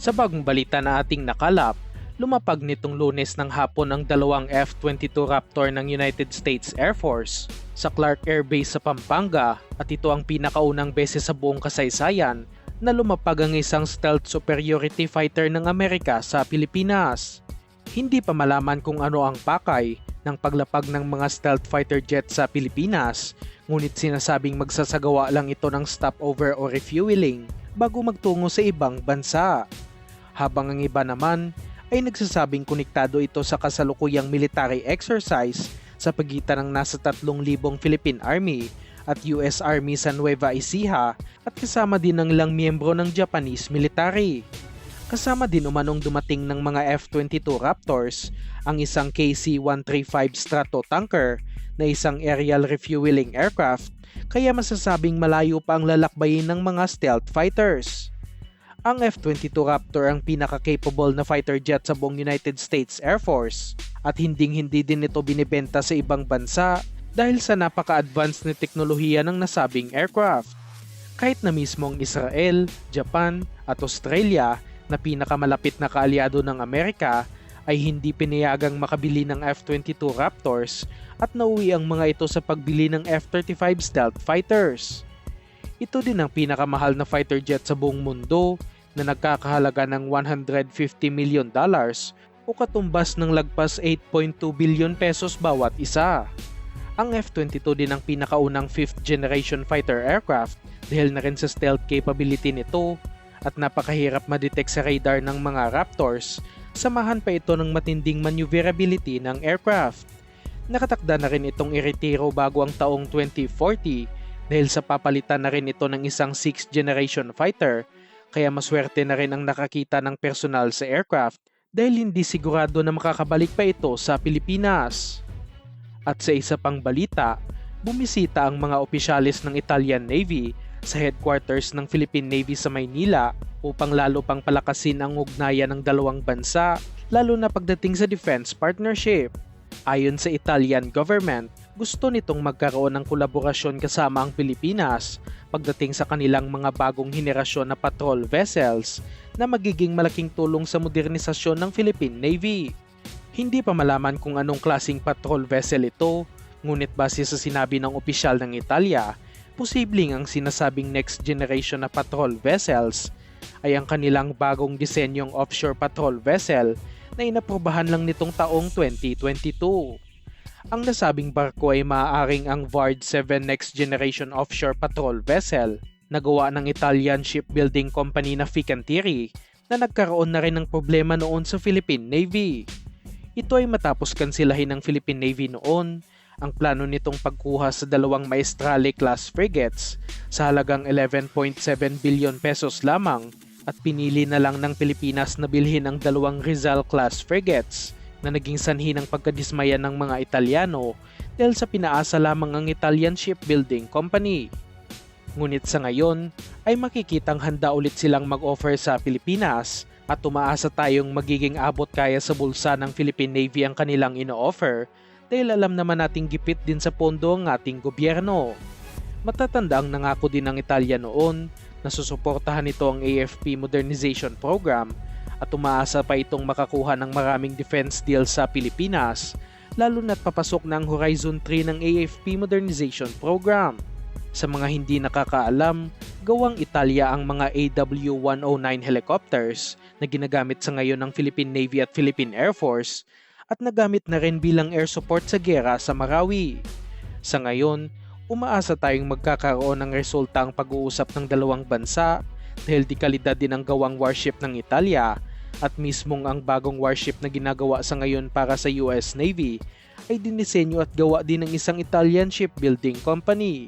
Sa bagong balita na ating nakalap, lumapag nitong Lunes ng hapon ang dalawang F-22 Raptor ng United States Air Force sa Clark Air Base sa Pampanga at ito ang pinakaunang beses sa buong kasaysayan na lumapag ang isang stealth superiority fighter ng Amerika sa Pilipinas. Hindi pa malaman kung ano ang pakay ng paglapag ng mga stealth fighter jet sa Pilipinas, ngunit sinasabing magsasagawa lang ito ng stopover o refueling bago magtungo sa ibang bansa. Habang ang iba naman ay nagsasabing konektado ito sa kasalukuyang military exercise sa pagitan ng nasa 3,000 Philippine Army at US Army sa Nueva Ecija at kasama din ng ilang miyembro ng Japanese military. Kasama din umanong dumating ng mga F-22 Raptors ang isang KC-135 Stratotanker na isang aerial refueling aircraft, kaya masasabing malayo pa ang lalakbayin ng mga stealth fighters. Ang F-22 Raptor ang pinaka-capable na fighter jet sa buong United States Air Force at hinding-hindi din ito binibenta sa ibang bansa dahil sa napaka-advanced na teknolohiya ng nasabing aircraft. Kahit na mismong Israel, Japan at Australia na pinakamalapit na kaalyado ng Amerika ay hindi pinayagang makabili ng F-22 Raptors at nauwi ang mga ito sa pagbili ng F-35 stealth fighters. Ito din ang pinakamahal na fighter jet sa buong mundo na nagkakahalaga ng $150 million o katumbas ng lagpas 8.2 billion pesos bawat isa. Ang F-22 din ang pinakaunang 5th generation fighter aircraft dahil na rin sa stealth capability nito at napakahirap ma-detect sa radar ng mga Raptors, samahan pa ito ng matinding maneuverability ng aircraft. Nakatakda na rin itong iretiro bago ang taong 2040 dahil sa papalitan na rin ito ng isang 6th generation fighter, kaya maswerte na rin ang nakakita ng personal sa aircraft dahil hindi sigurado na makakabalik pa ito sa Pilipinas. At sa isa pang balita, bumisita ang mga opisyalis ng Italian Navy sa headquarters ng Philippine Navy sa Maynila upang lalo pang palakasin ang ugnayan ng dalawang bansa, lalo na pagdating sa defense partnership. Ayon sa Italian government, gusto nitong magkaroon ng kolaborasyon kasama ang Pilipinas pagdating sa kanilang mga bagong henerasyon na patrol vessels na magiging malaking tulong sa modernisasyon ng Philippine Navy. Hindi pa malaman kung anong klaseng patrol vessel ito, ngunit base sa sinabi ng opisyal ng Italia, posibleng ang sinasabing next generation na patrol vessels ay ang kanilang bagong disenyong offshore patrol vessel na inaprubahan lang nitong taong 2022. Ang nasabing barko ay maaaring ang VARD 7 Next Generation Offshore Patrol Vessel na gawa ng Italian shipbuilding company na Fincantieri na nagkaroon na rin ng problema noon sa Philippine Navy. Ito ay matapos kansilahin ng Philippine Navy noon ang plano nitong pagkuha sa dalawang Maestrale class frigates sa halagang 11.7 billion pesos lamang at pinili na lang ng Pilipinas na bilhin ang dalawang Rizal class frigates na naging sanhi ng pagkadismaya ng mga Italiano dahil sa pinaasa lamang ang Italian Shipbuilding Company. Ngunit sa ngayon ay makikitang handa ulit silang mag-offer sa Pilipinas at umaasa tayong magiging abot kaya sa bulsa ng Philippine Navy ang kanilang ino-offer dahil alam naman nating gipit din sa pondo ang ating gobyerno. Matatanda ang nangako din ng Italia noon na susuportahan nito ang AFP Modernization Program at umaasa pa itong makakuha ng maraming defense deals sa Pilipinas, lalo na't papasok na ang Horizon 3 ng AFP Modernization Program. Sa mga hindi nakakaalam, gawang Italia ang mga AW109 helicopters na ginagamit sa ngayon ng Philippine Navy at Philippine Air Force at nagamit na rin bilang air support sa giyera sa Marawi. Sa ngayon, umaasa tayong magkakaroon ng resulta ang pag-uusap ng dalawang bansa dahil di kalidad din ang gawang warship ng Italia at mismong ang bagong warship na ginagawa sa ngayon para sa US Navy ay dinisenyo at gawa din ng isang Italian shipbuilding company.